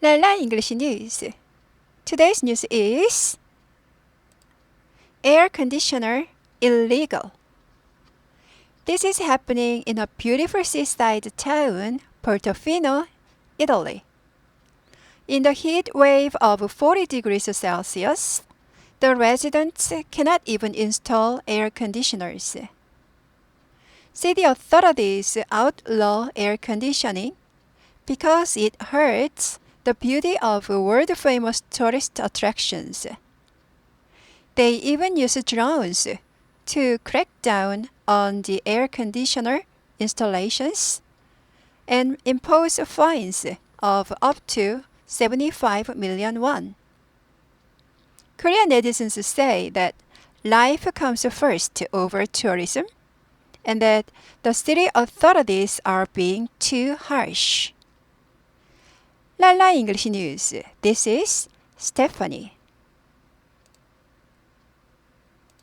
lalaeg English news. Today's news is air conditioner illegal. This is happening in a beautiful seaside town, Portofino, Italy. In the heat wave of 40 degrees Celsius, the residents cannot even install air conditioners. City authorities outlaw air conditioning because it hurts the beauty of world-famous tourist attractions. They even use drones to crack down on the air conditioner installations and impose fines of up to 75 million won. Korean netizens say that life comes first over tourism and that the city authorities are being too harsh. lalaeg English news. This is Stephanie.